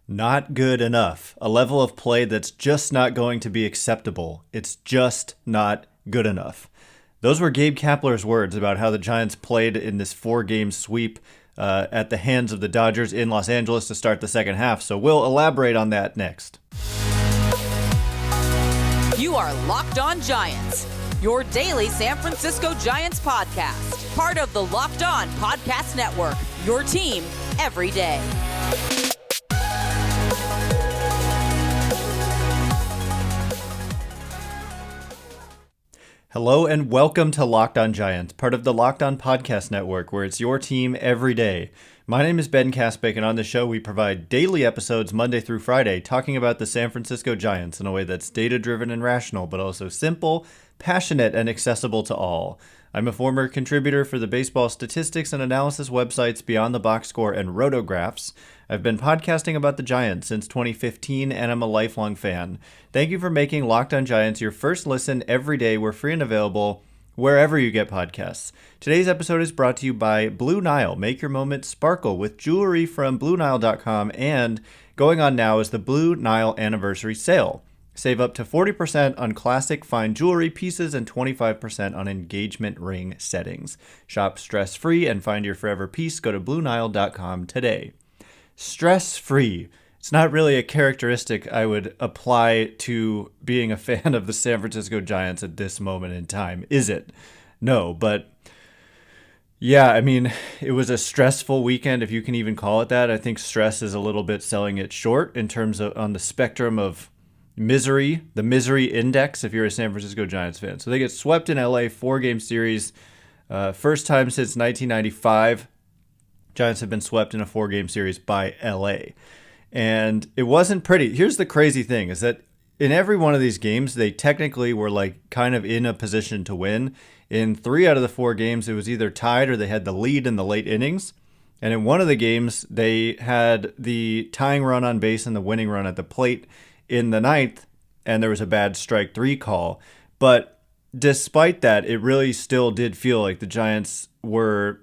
Not good enough. A level of play that's just not going to be acceptable. It's just not good enough. Those were Gabe Kapler's words about how the Giants played in this 4-game sweep at the hands of the Dodgers in Los Angeles to start the second half. So we'll elaborate on that next. You are Locked On Giants, your daily San Francisco Giants podcast. Part of the Locked On Podcast Network, your team every day. Hello and welcome to Locked On Giants, part of the Locked On Podcast Network, where it's your team every day. My name is Ben Kaspick, and on the show we provide daily episodes Monday through Friday talking about the San Francisco Giants in a way that's data-driven and rational, but also simple, passionate, and accessible to all. I'm a former contributor for the baseball statistics and analysis websites Beyond the Box Score and Rotographs. I've been podcasting about the Giants since 2015, and I'm a lifelong fan. Thank you for making Locked On Giants your first listen every day. We're free and available wherever you get podcasts. Today's episode is brought to you by Blue Nile. Make your moment sparkle with jewelry from BlueNile.com, and going on now is the Blue Nile Anniversary Sale. Save up to 40% on classic fine jewelry pieces and 25% on engagement ring settings. Shop stress-free and find your forever piece. Go to BlueNile.com today. Stress-free. It's not really a characteristic I would apply to being a fan of the San Francisco Giants at this moment in time, is it? No, but yeah, I mean, it was a stressful weekend, if you can even call it that. I think stress is a little bit selling it short in terms of on the spectrum of misery, the misery index, if you're a San Francisco Giants fan. So they get swept in LA, 4-game series, first time since 1995. Giants have been swept in a 4-game series by LA. And it wasn't pretty. Here's the crazy thing is that in every one of these games, they technically were like kind of in a position to win. In 3 out of the 4 games, it was either tied or they had the lead in the late innings. And in one of the games, they had the tying run on base and the winning run at the plate in the 9th, and there was a bad strike 3 call. But despite that, it really still did feel like the Giants were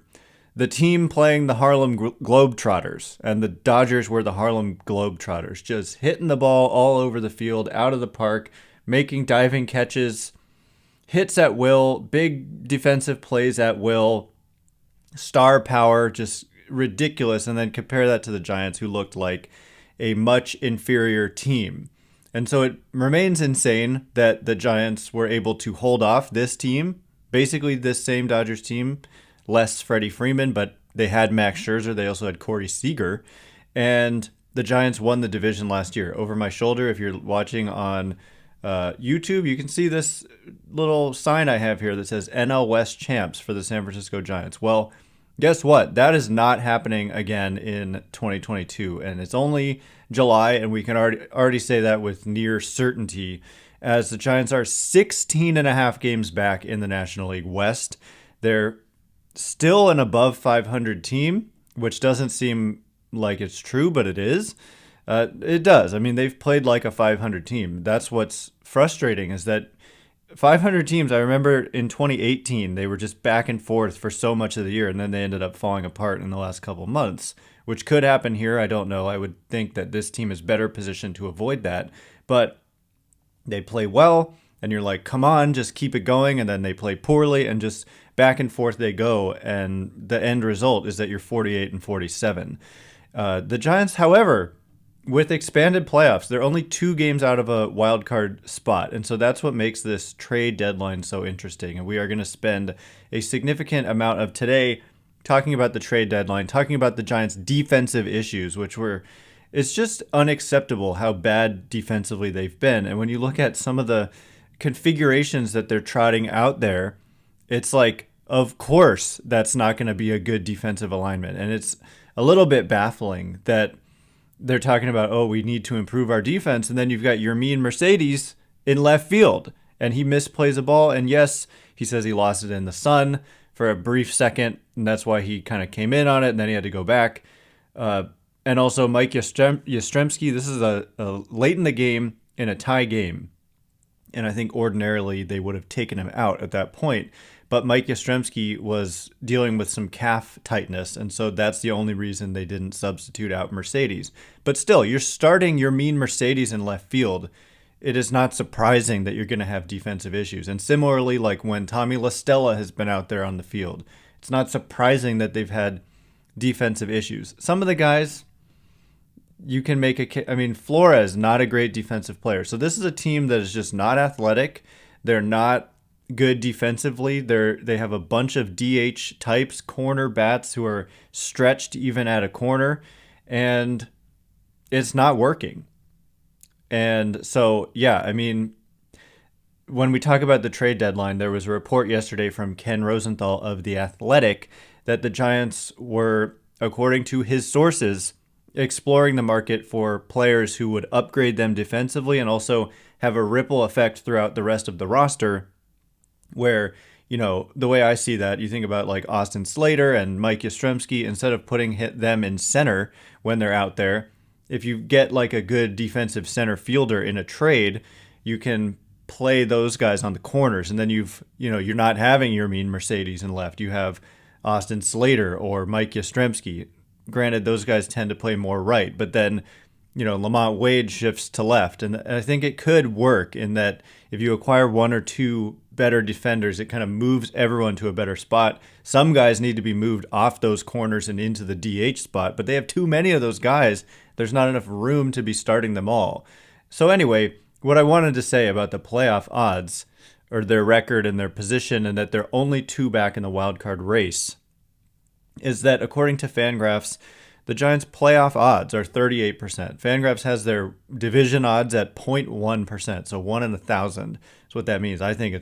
the team playing the Harlem Globetrotters, and the Dodgers were the Harlem Globetrotters, just hitting the ball all over the field, out of the park, making diving catches, hits at will, big defensive plays at will, star power, just ridiculous. And then compare that to the Giants, who looked like a much inferior team. And so it remains insane that the Giants were able to hold off this team, basically this same Dodgers team, less Freddie Freeman, but they had Max Scherzer. They also had Corey Seager. And the Giants won the division last year. Over my shoulder, if you're watching on YouTube, you can see this little sign I have here that says NL West Champs for the San Francisco Giants. Well, guess what? That is not happening again in 2022. And it's only July, and we can already say that with near certainty, as the Giants are 16 and a half games back in the National League West. They're still an above 500 team, which doesn't seem like it's true, but it is. It does. I mean, they've played like a 500 team. That's what's frustrating, is that 500 teams, I remember in 2018, they were just back and forth for so much of the year, and then they ended up falling apart in the last couple months, which could happen here. I don't know. I would think that this team is better positioned to avoid that, but they play well, and you're like, come on, just keep it going, and then they play poorly, and just back and forth they go, and the end result is that you're 48 and 47. The Giants, however, with expanded playoffs, they're only 2 games out of a wild card spot, and so that's what makes this trade deadline so interesting. And we are going to spend a significant amount of today talking about the trade deadline, talking about the Giants' defensive issues, it's just unacceptable how bad defensively they've been. And when you look at some of the configurations that they're trotting out there, it's like, of course, that's not going to be a good defensive alignment. And it's a little bit baffling that they're talking about, oh, we need to improve our defense. And then you've got Yermin Mercedes in left field, and he misplays a ball. And yes, he says he lost it in the sun for a brief second, and that's why he kind of came in on it, and then he had to go back. And also Mike Yastrzemski, this is a late in the game in a tie game. And I think ordinarily they would have taken him out at that point. but Mike Yastrzemski was dealing with some calf tightness, and so that's the only reason they didn't substitute out Mercedes. But still, you're starting your mean Mercedes in left field. It is not surprising that you're going to have defensive issues. And similarly, like when Tommy La Stella has been out there on the field, it's not surprising that they've had defensive issues. Some of the guys, you can make Flores, not a great defensive player. So this is a team that is just not athletic. They're not good defensively. They have a bunch of DH types, corner bats who are stretched even at a corner, and it's not working. And so, when we talk about the trade deadline, there was a report yesterday from Ken Rosenthal of The Athletic that the Giants were, according to his sources, exploring the market for players who would upgrade them defensively and also have a ripple effect throughout the rest of the roster, where, the way I see that, you think about like Austin Slater and Mike Yastrzemski, instead of putting them in center when they're out there, if you get like a good defensive center fielder in a trade, you can play those guys on the corners, and then you're not having your mean Mercedes in left. You have Austin Slater or Mike Yastrzemski. Granted, those guys tend to play more right, but then Lamont Wade shifts to left, and I think it could work in that if you acquire one or two better defenders, it kind of moves everyone to a better spot. Some guys need to be moved off those corners and into the DH spot, but they have too many of those guys. There's not enough room to be starting them all. So anyway, what I wanted to say about the playoff odds, or their record and their position, and that they're only 2 back in the wild card race, is that according to FanGraphs, the Giants' playoff odds are 38%. FanGraphs has their division odds at 0.1%, so 1 in 1,000 is what that means. I think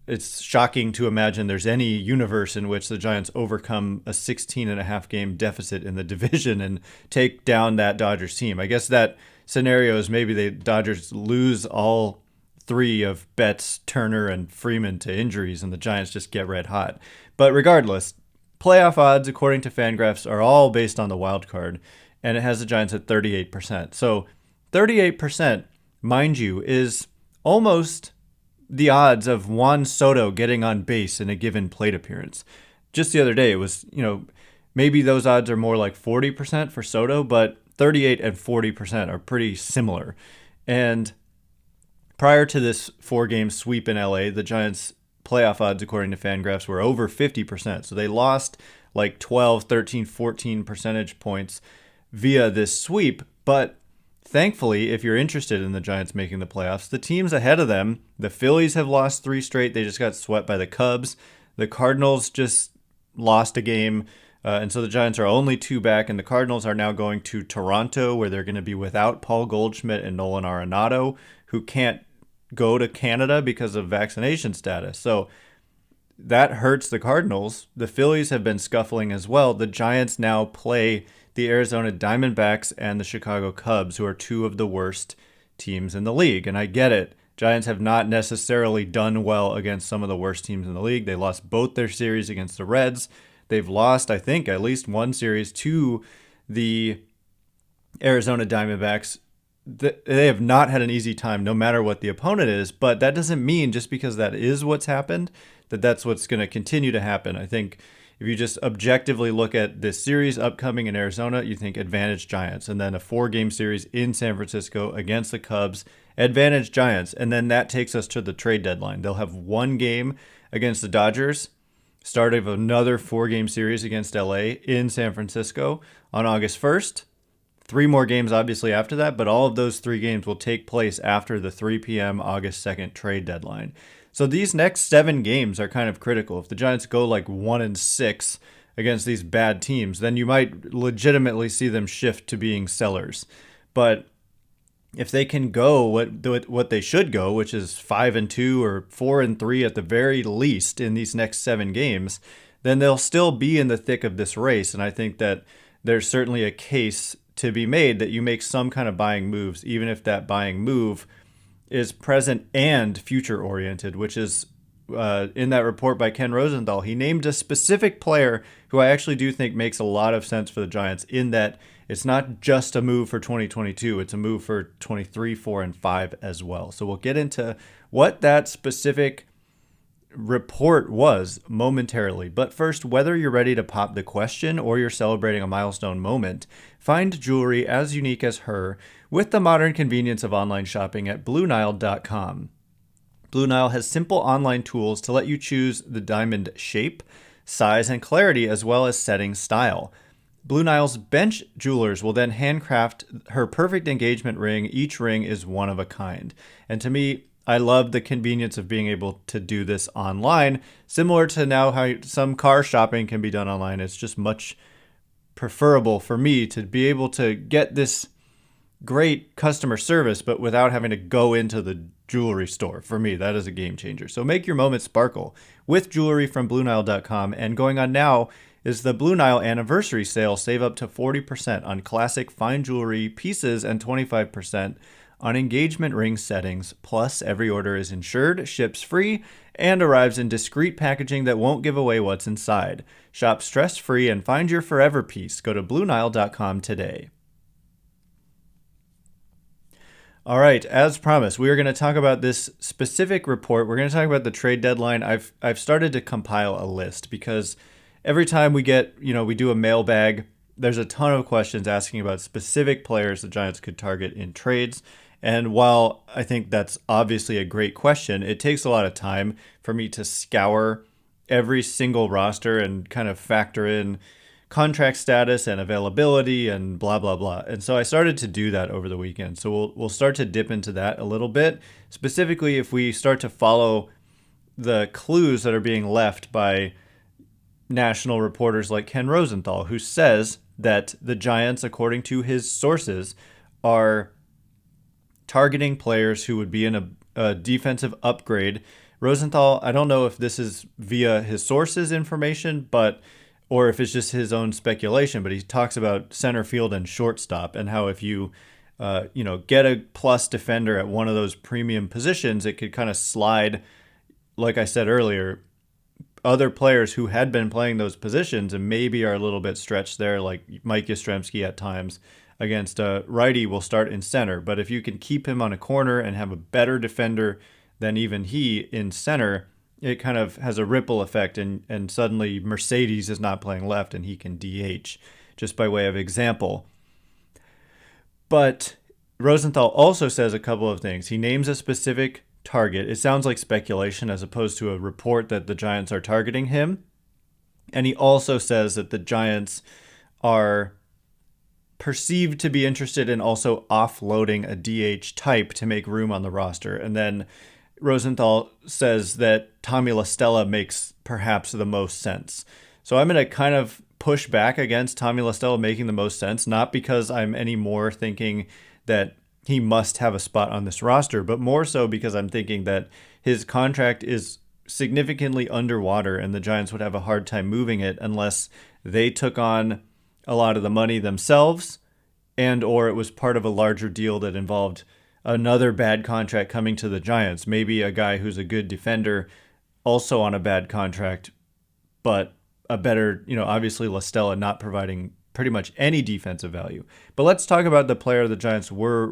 it's shocking to imagine there's any universe in which the Giants overcome a 16.5 game deficit in the division and take down that Dodgers team. I guess that scenario is maybe the Dodgers lose all 3 of Betts, Turner, and Freeman to injuries, and the Giants just get red hot. But regardless, playoff odds, according to FanGraphs, are all based on the wild card, and it has the Giants at 38%. So 38%, mind you, is almost the odds of Juan Soto getting on base in a given plate appearance. Just the other day, it was, maybe those odds are more like 40% for Soto, but 38 and 40% are pretty similar. And prior to this 4-game sweep in LA, the Giants' playoff odds, according to FanGraphs, were over 50%. So they lost like 12, 13, 14 percentage points via this sweep. But thankfully, if you're interested in the Giants making the playoffs, the teams ahead of them, the Phillies have lost 3 straight. They just got swept by the Cubs. The Cardinals just lost a game. And so the Giants are only 2 back, and the Cardinals are now going to Toronto, where they're going to be without Paul Goldschmidt and Nolan Arenado, who can't go to Canada because of vaccination status. So that hurts the Cardinals. The Phillies have been scuffling as well. The Giants now play the Arizona Diamondbacks and the Chicago Cubs, who are 2 of the worst teams in the league. And I get it. Giants have not necessarily done well against some of the worst teams in the league. They lost both their series against the Reds. They've lost, I think, at least one series to the Arizona Diamondbacks. They have not had an easy time no matter what the opponent is, but that doesn't mean just because that is what's happened, that that's what's going to continue to happen. I think if you just objectively look at this series upcoming in Arizona, you think advantage Giants, and then a 4-game series in San Francisco against the Cubs, advantage Giants, and then that takes us to the trade deadline. They'll have 1 game against the Dodgers, start of another 4-game series against LA in San Francisco on August 1st. 3 more games obviously after that, but all of those 3 games will take place after the 3 p.m. August 2nd trade deadline. So these next 7 games are kind of critical. If the Giants go like 1-6 against these bad teams, then you might legitimately see them shift to being sellers. But if they can go what they should go, which is 5-2 or 4-3 at the very least in these next 7 games, then they'll still be in the thick of this race. And I think that there's certainly a case to be made that you make some kind of buying moves, even if that buying move is present and future oriented, which is in that report by Ken Rosenthal. He named a specific player who I actually do think makes a lot of sense for the Giants, in that it's not just a move for 2022, it's a move for 23, 4, and 5 as well. So we'll get into what that specific report was momentarily. But first, whether you're ready to pop the question or you're celebrating a milestone moment, find jewelry as unique as her with the modern convenience of online shopping at BlueNile.com. Blue Nile has simple online tools to let you choose the diamond shape, size, and clarity, as well as setting style. Blue Nile's bench jewelers will then handcraft her perfect engagement ring. Each ring is one of a kind. And to me, I love the convenience of being able to do this online, similar to now how some car shopping can be done online. It's just much preferable for me to be able to get this great customer service, but without having to go into the jewelry store. For me, that is a game changer. So make your moment sparkle with jewelry from BlueNile.com. And going on now is the Blue Nile anniversary sale. Save up to 40% on classic fine jewelry pieces and 25% on engagement ring settings. Plus, every order is insured, ships free, and arrives in discreet packaging that won't give away what's inside. Shop stress-free and find your forever piece. Go to BlueNile.com today. All right, as promised, we are going to talk about this specific report. We're going to talk about the trade deadline. I've started to compile a list because every time we do a mailbag, there's a ton of questions asking about specific players the Giants could target in trades. And while I think that's obviously a great question, it takes a lot of time for me to scour every single roster and kind of factor in contract status and availability and blah, blah, blah. And so I started to do that over the weekend. So we'll start to dip into that a little bit. Specifically, if we start to follow the clues that are being left by national reporters like Ken Rosenthal, who says that the Giants, according to his sources, are targeting players who would be in a defensive upgrade. Rosenthal, I don't know if this is via his sources' information, or if it's just his own speculation, but he talks about center field and shortstop and how if you get a plus defender at one of those premium positions, it could kind of slide, like I said earlier, other players who had been playing those positions and maybe are a little bit stretched there, like Mike Yastrzemski at times against a righty will start in center. But if you can keep him on a corner and have a better defender than even he in center, it kind of has a ripple effect, and suddenly Mercedes is not playing left and he can DH, just by way of example. But Rosenthal also says a couple of things. He names a specific target. It sounds like speculation as opposed to a report that the Giants are targeting him. And he also says that the Giants are perceived to be interested in also offloading a DH type to make room on the roster. And then Rosenthal says that Tommy La Stella makes perhaps the most sense. So I'm going to kind of push back against Tommy La Stella making the most sense, not because I'm any more thinking that he must have a spot on this roster, but more so because I'm thinking that his contract is significantly underwater and the Giants would have a hard time moving it unless they took on a lot of the money themselves and or it was part of a larger deal that involved another bad contract coming to the Giants. Maybe a guy who's a good defender also on a bad contract, but a better, obviously La Stella not providing pretty much any defensive value. But let's talk about the player the Giants were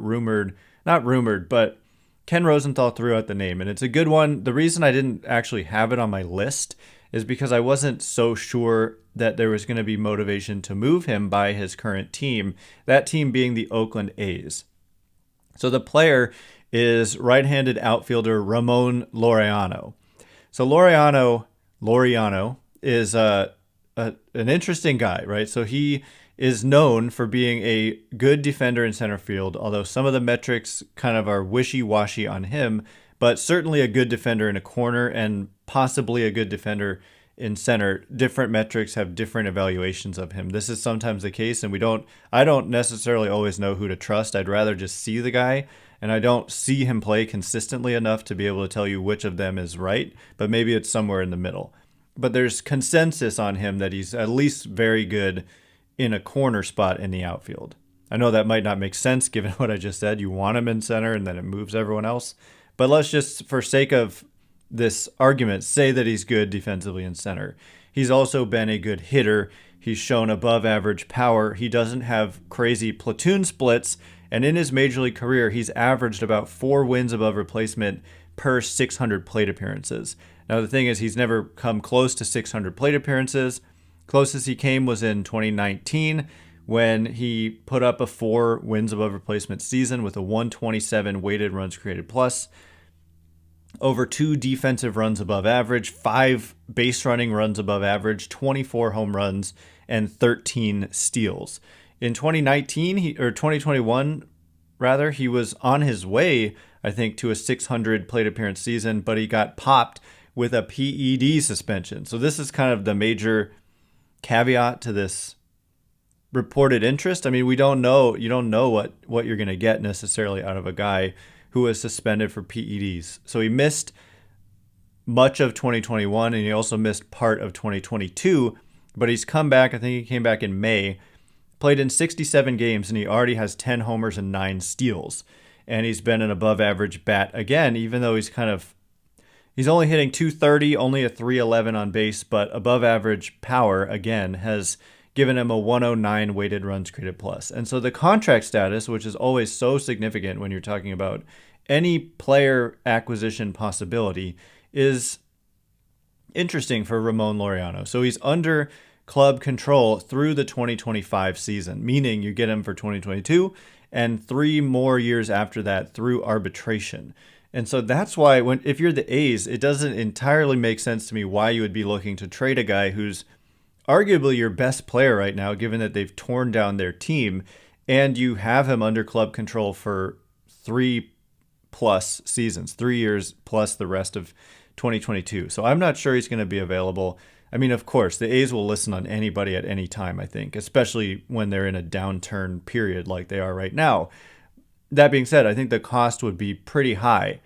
not rumored, but Ken Rosenthal threw out the name, and it's a good one. The reason I didn't actually have it on my list is because I wasn't so sure that there was going to be motivation to move him by his current team, that team being the Oakland A's. So the player is right-handed outfielder Ramon Loreano. So Loriano is an interesting guy, right? So he is known for being a good defender in center field, although some of the metrics kind of are wishy-washy on him, but certainly a good defender in a corner and possibly a good defender in center. Different metrics have different evaluations of him. This is sometimes the case, and I don't necessarily always know who to trust. I'd rather just see the guy, and I don't see him play consistently enough to be able to tell you which of them is right, but maybe it's somewhere in the middle. But there's consensus on him that he's at least very good in a corner spot in the outfield. I know that might not make sense given what I just said. You want him in center and then it moves everyone else. But let's just, for sake of this argument, say that he's good defensively in center. He's also been a good hitter. He's shown above average power. He doesn't have crazy platoon splits. And in his major league career, he's averaged about 4 wins above replacement per 600 plate appearances. Now, the thing is, he's never come close to 600 plate appearances. Closest he came was in 2019 when he put up a 4 wins above replacement season with a 127 weighted runs created plus, over 2 defensive runs above average, 5 base running runs above average, 24 home runs, and 13 steals. In 2021, he was on his way, I think, to a 600 plate appearance season, but he got popped with a PED suspension. So this is kind of the major caveat to this reported interest. I mean, you don't know what you're going to get necessarily out of a guy who was suspended for PEDs. So he missed much of 2021 and he also missed part of 2022, but he's come back. I think he came back in May, played in 67 games, and he already has 10 homers and 9 steals. And he's been an above average bat again, even though he's only hitting 230, only a 311 on base, but above average power again has given him a 109 weighted runs created plus. And so the contract status, which is always so significant when you're talking about any player acquisition possibility, is interesting for Ramon Laureano. So he's under club control through the 2025 season, meaning you get him for 2022 and 3 more years after that through arbitration. And so that's why if you're the A's, it doesn't entirely make sense to me why you would be looking to trade a guy who's arguably your best player right now, given that they've torn down their team, and you have him under club control for 3+ seasons, 3 years plus the rest of 2022. So I'm not sure he's going to be available. I mean, of course, the A's will listen on anybody at any time, I think, especially when they're in a downturn period like they are right now. That being said, I think the cost would be pretty high.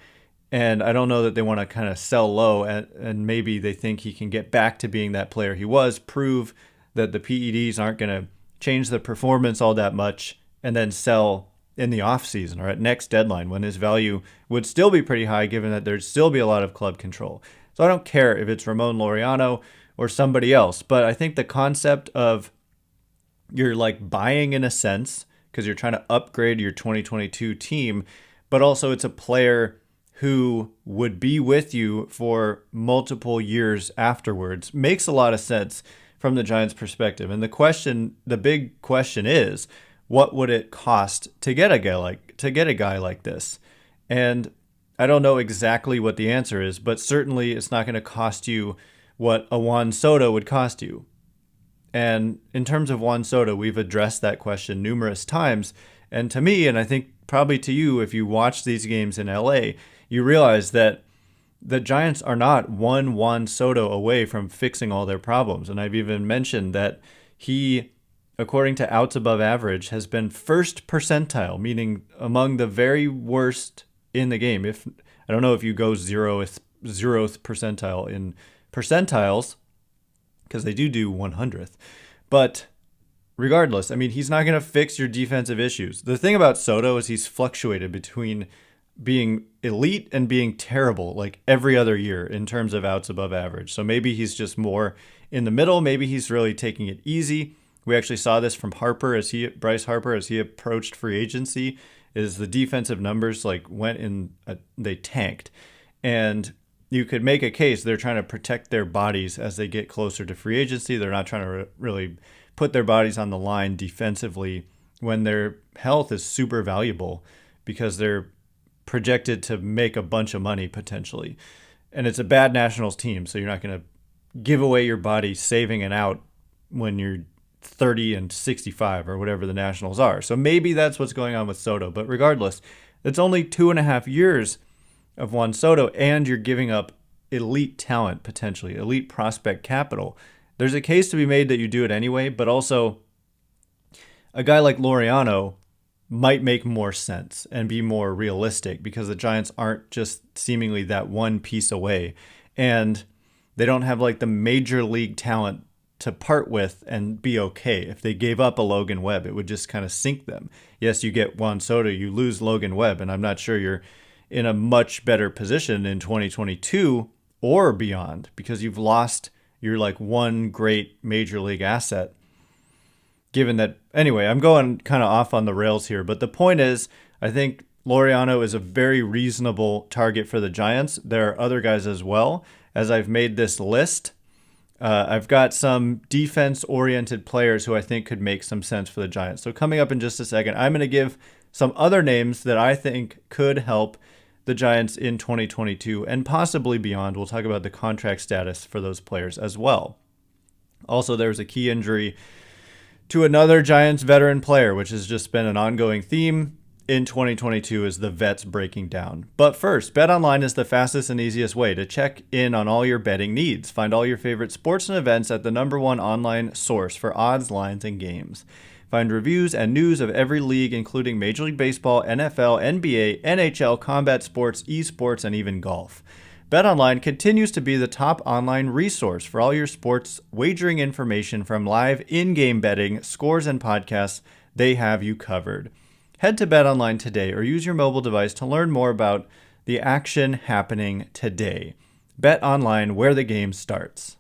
And I don't know that they want to kind of sell low, and maybe they think he can get back to being that player he was, prove that the PEDs aren't going to change the performance all that much, and then sell in the offseason or at next deadline when his value would still be pretty high, given that there'd still be a lot of club control. So I don't care if it's Ramon Loriano or somebody else, but I think the concept of you're like buying in a sense because you're trying to upgrade your 2022 team, but also it's a player who would be with you for multiple years afterwards, makes a lot of sense from the Giants' perspective. And the big question is, what would it cost to get a guy like this? And I don't know exactly what the answer is, but certainly it's not going to cost you what a Juan Soto would cost you. And in terms of Juan Soto, we've addressed that question numerous times. And to me, and I think probably to you, if you watch these games in LA, you realize that the Giants are not one Juan Soto away from fixing all their problems. And I've even mentioned that he, according to outs above average, has been first percentile, meaning among the very worst in the game. I don't know if you go zeroth percentile in percentiles, because they do 100th. But regardless, I mean, he's not going to fix your defensive issues. The thing about Soto is he's fluctuated between being elite and being terrible like every other year in terms of outs above average. So maybe he's just more in the middle. Maybe he's really taking it easy. We actually saw this from Bryce Harper as he approached free agency, is the defensive numbers they tanked. And you could make a case they're trying to protect their bodies as they get closer to free agency. They're not trying to really put their bodies on the line defensively when their health is super valuable because they're projected to make a bunch of money potentially. And it's a bad Nationals team, so you're not going to give away your body saving an out when you're 30 and 65 or whatever the Nationals are. So maybe that's what's going on with Soto. But regardless, it's only 2.5 years of Juan Soto, and you're giving up elite talent, potentially, elite prospect capital. There's a case to be made that you do it anyway, but also a guy like Loriano might make more sense and be more realistic because the Giants aren't just seemingly that one piece away. And they don't have like the major league talent to part with and be okay. If they gave up a Logan Webb, it would just kind of sink them. Yes, you get Juan Soto, you lose Logan Webb, and I'm not sure you're in a much better position in 2022 or beyond because you've lost your like one great major league asset. Given that, anyway, I'm going kind of off on the rails here, but the point is, I think Loriano is a very reasonable target for the Giants. There are other guys as well, as I've made this list. I've got some defense-oriented players who I think could make some sense for the Giants. So coming up in just a second, I'm going to give some other names that I think could help the Giants in 2022 and possibly beyond. We'll talk about the contract status for those players as well. Also, there's a key injury to another Giants veteran player, which has just been an ongoing theme in 2022 is the vets breaking down. But first, BetOnline is the fastest and easiest way to check in on all your betting needs. Find all your favorite sports and events at the #1 online source for odds, lines, and games. Find reviews and news of every league, including Major League Baseball, NFL, NBA, NHL, combat sports, esports, and even golf. BetOnline continues to be the top online resource for all your sports wagering information, from live in-game betting, scores, and podcasts. They have you covered. Head to BetOnline today or use your mobile device to learn more about the action happening today. BetOnline, where the game starts.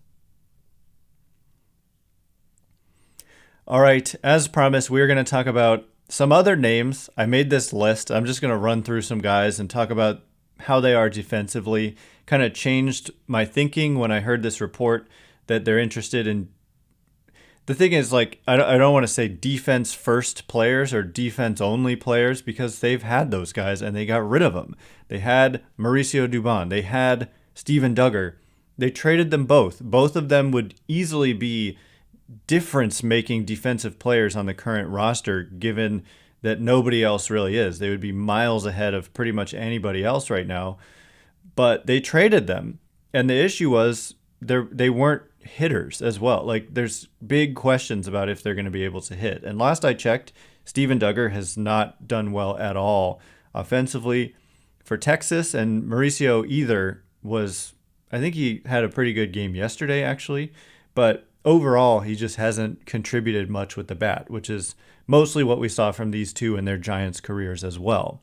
All right, as promised, we're going to talk about some other names. I made this list. I'm just going to run through some guys and talk about how they are defensively. Kind of changed my thinking when I heard this report that they're interested in. The thing is, like, I don't want to say defense first players or defense only players, because they've had those guys and they got rid of them. They had Mauricio Dubon. They had Steven Duggar. They traded them both. Both of them would easily be difference-making defensive players on the current roster, given that nobody else really is. They would be miles ahead of pretty much anybody else right now. But they traded them. And the issue was they weren't hitters as well. Like, there's big questions about if they're going to be able to hit. And last I checked, Steven Duggar has not done well at all offensively for Texas, and Mauricio either was, I think he had a pretty good game yesterday actually, but overall he just hasn't contributed much with the bat, which is mostly what we saw from these two in their Giants careers as well.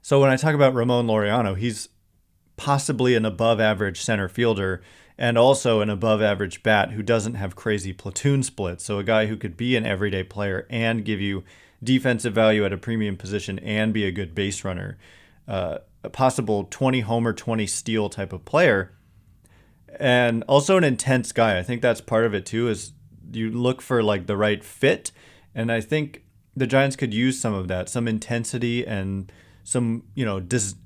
So when I talk about Ramon Loriano, he's possibly an above average center fielder and also an above average bat who doesn't have crazy platoon splits. So a guy who could be an everyday player and give you defensive value at a premium position and be a good base runner. A possible 20 homer, 20 steal type of player. And also an intense guy. I think that's part of it too, is you look for like the right fit. And I think the Giants could use some of that, some intensity and some,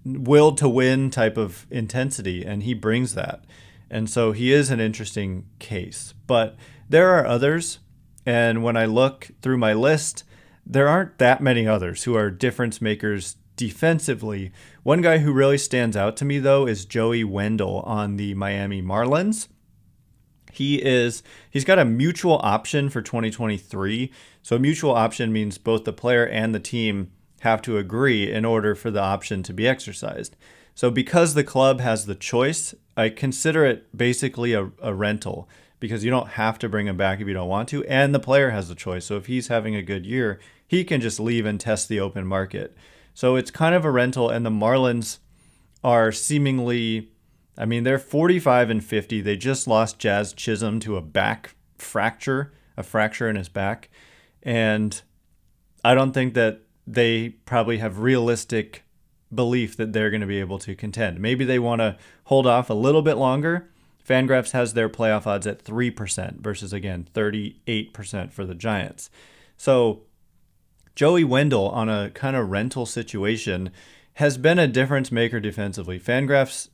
will to win type of intensity. And he brings that. And so he is an interesting case. But there are others. And when I look through my list, there aren't that many others who are difference makers defensively. One guy who really stands out to me, though, is Joey Wendle on the Miami Marlins. He's got a mutual option for 2023. So a mutual option means both the player and the team have to agree in order for the option to be exercised. So because the club has the choice, I consider it basically a rental, because you don't have to bring him back if you don't want to, and the player has the choice. So if he's having a good year, he can just leave and test the open market. So it's kind of a rental, and the Marlins are seemingly, they're 45-50. They just lost Jazz Chisholm to a fracture in his back. And I don't think that they probably have realistic belief that they're going to be able to contend. Maybe they want to hold off a little bit longer. FanGraphs has their playoff odds at 3% versus, again, 38% for the Giants. So Joey Wendle on a kind of rental situation has been a difference maker defensively. FanGraphs,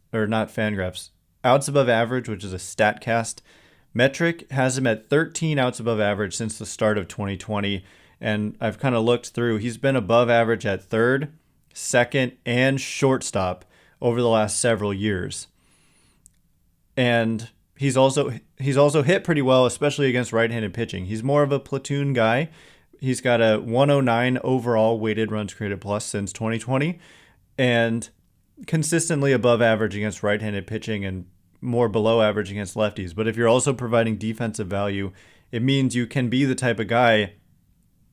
outs above average, which is a StatCast metric, has him at 13 outs above average since the start of 2020. And I've kind of looked through. He's been above average at third, second, and shortstop over the last several years. And he's also hit pretty well, especially against right-handed pitching. He's more of a platoon guy. He's got a 109 overall weighted runs created plus since 2020, and consistently above average against right-handed pitching and more below average against lefties. But if you're also providing defensive value, it means you can be the type of guy,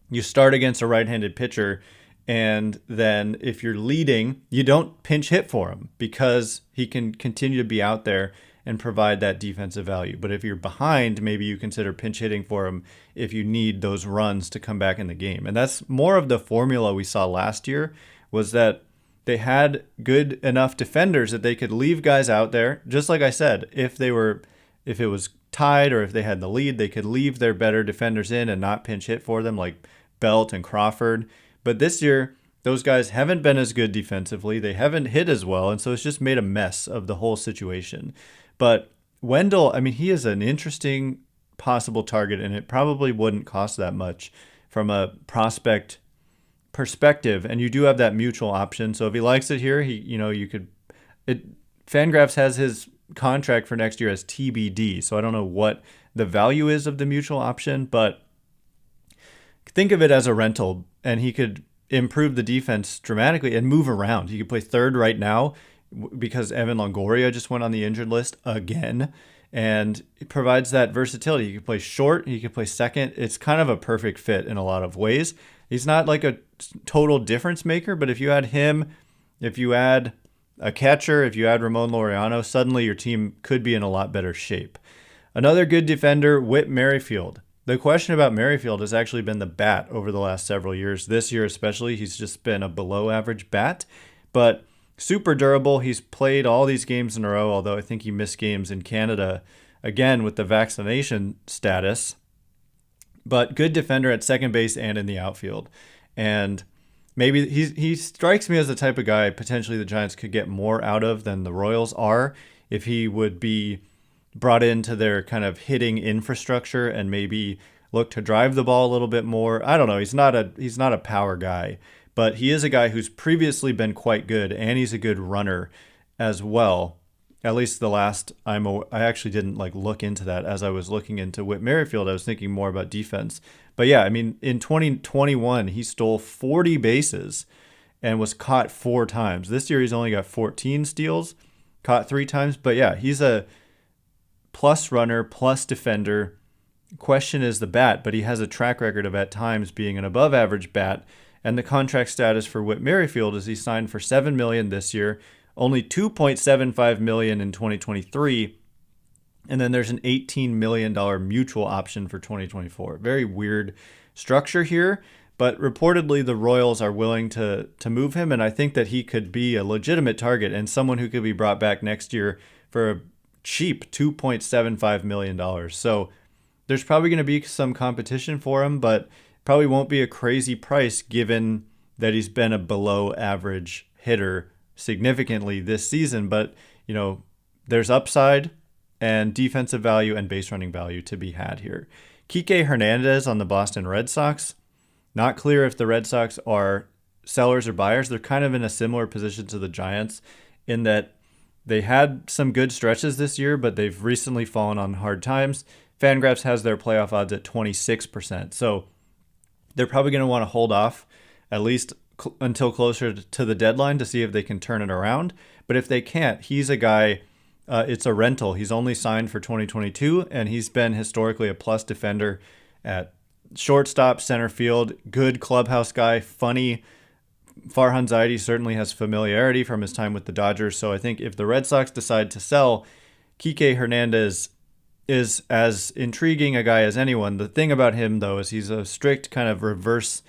you start against a right-handed pitcher, and then if you're leading, you don't pinch hit for him because he can continue to be out there and provide that defensive value. But if you're behind, maybe you consider pinch hitting for him if you need those runs to come back in the game. And that's more of the formula we saw last year, was that they had good enough defenders that they could leave guys out there. Just like I said, if it was tied or if they had the lead, they could leave their better defenders in and not pinch hit for them, like Belt and Crawford. But this year, those guys haven't been as good defensively. They haven't hit as well, and so it's just made a mess of the whole situation. But Wendle, I mean, he is an interesting possible target, and it probably wouldn't cost that much from a prospect perspective. And you do have that mutual option. So if he likes it here, FanGraphs has his contract for next year as TBD. So I don't know what the value is of the mutual option, but think of it as a rental, and he could improve the defense dramatically and move around. He could play third right now because Evan Longoria just went on the injured list again, and it provides that versatility. He could play short, he could play second. It's kind of a perfect fit in a lot of ways. He's not like a total difference maker, but if you add him, if you add a catcher, if you add Ramon Laureano, suddenly your team could be in a lot better shape. Another good defender, Whit Merrifield. The question about Merrifield has actually been the bat over the last several years. This year especially, he's just been a below average bat, but super durable. He's played all these games in a row, although I think he missed games in Canada, again with the vaccination status. But good defender at second base and in the outfield. And maybe he strikes me as the type of guy potentially the Giants could get more out of than the Royals are if he would be brought into their kind of hitting infrastructure and maybe look to drive the ball a little bit more. I don't know. He's not a power guy, but he is a guy who's previously been quite good, and he's a good runner as well. At least the last I actually didn't look into that as I was looking into Whit Merrifield. I was thinking more about defense. But yeah, I mean, in 2021, he stole 40 bases and was caught 4 times. This year, he's only got 14 steals, caught 3 times. But yeah, he's a plus runner, plus defender. Question is the bat, but he has a track record of at times being an above average bat. And the contract status for Whit Merrifield is he signed for $7 million this year, only $2.75 million in 2023, and then there's an $18 million mutual option for 2024. Very weird structure here, but reportedly the Royals are willing to move him, and I think that he could be a legitimate target and someone who could be brought back next year for a cheap $2.75 million. So there's probably going to be some competition for him, but probably won't be a crazy price given that he's been a below average hitter significantly this season. But, there's upside and defensive value and base running value to be had here. Kike Hernandez on the Boston Red Sox. Not clear if the Red Sox are sellers or buyers. They're kind of in a similar position to the Giants in that they had some good stretches this year, but they've recently fallen on hard times. FanGraphs has their playoff odds at 26%. So they're probably going to want to hold off at least until closer to the deadline to see if they can turn it around. But if they can't, he's a guy, it's a rental. He's only signed for 2022, and he's been historically a plus defender at shortstop, center field, good clubhouse guy, funny. Farhan Zaidi certainly has familiarity from his time with the Dodgers. So I think if the Red Sox decide to sell, Kike Hernandez is as intriguing a guy as anyone. The thing about him, though, is he's a strict kind of reverse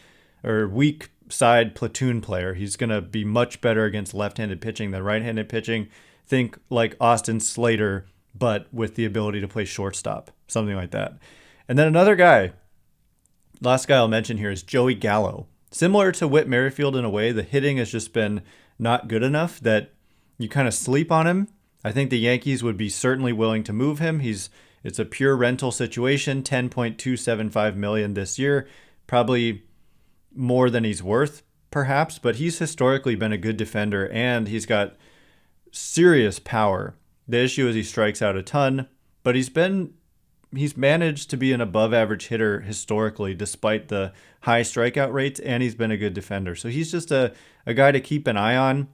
or weak side platoon player. He's going to be much better against left-handed pitching than right-handed pitching. Think like Austin Slater, but with the ability to play shortstop, something like that. And then another guy, last guy I'll mention here is Joey Gallo. Similar to Whit Merrifield in a way, the hitting has just been not good enough that you kind of sleep on him. I think the Yankees would be certainly willing to move him. It's a pure rental situation, $10.275 million this year, probably more than he's worth, perhaps, but he's historically been a good defender and he's got serious power. The issue is he strikes out a ton, but he's managed to be an above average hitter historically despite the high strikeout rates, and he's been a good defender. So he's just a guy to keep an eye on.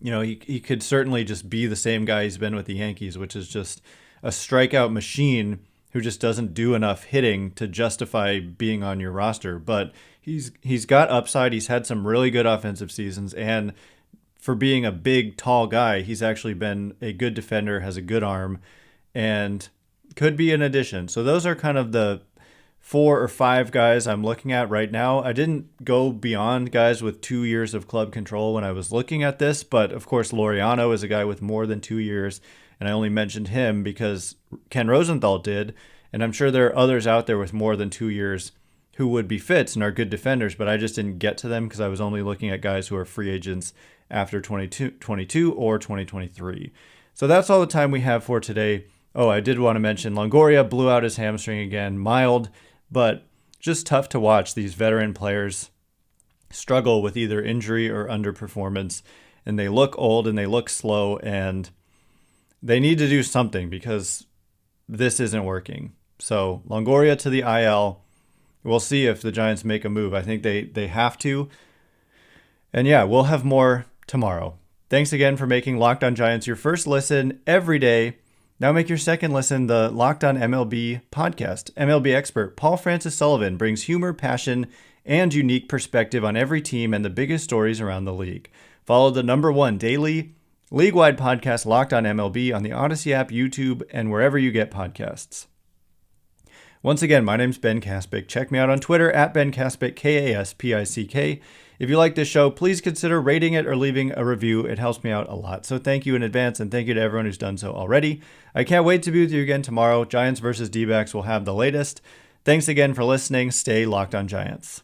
He could certainly just be the same guy he's been with the Yankees, which is just a strikeout machine who just doesn't do enough hitting to justify being on your roster. But he's got upside. He's had some really good offensive seasons, and for being a big, tall guy, he's actually been a good defender, has a good arm, and could be an addition. So those are kind of the 4 or 5 guys I'm looking at right now. I didn't go beyond guys with 2 years of club control when I was looking at this, but of course Laureano is a guy with more than 2 years, and I only mentioned him because Ken Rosenthal did, and I'm sure there are others out there with more than 2 years who would be fits and are good defenders, but I just didn't get to them because I was only looking at guys who are free agents after 2022 or 2023. So that's all the time we have for today. Oh, I did want to mention Longoria blew out his hamstring again, mild, but just tough to watch these veteran players struggle with either injury or underperformance, and they look old and they look slow, and they need to do something because this isn't working. So Longoria to the IL. We'll see if the Giants make a move. I think they have to. And yeah, we'll have more tomorrow. Thanks again for making Locked On Giants your first listen every day. Now make your second listen the Locked On MLB podcast. MLB expert Paul Francis Sullivan brings humor, passion, and unique perspective on every team and the biggest stories around the league. Follow the #1 daily league-wide podcast Locked On MLB on the Odyssey app, YouTube, and wherever you get podcasts. Once again, my name's Ben Kaspick. Check me out on Twitter at Ben Kaspick, Kaspick. If you like this show, please consider rating it or leaving a review. It helps me out a lot. So thank you in advance, and thank you to everyone who's done so already. I can't wait to be with you again tomorrow. Giants versus D-backs will have the latest. Thanks again for listening. Stay locked on Giants.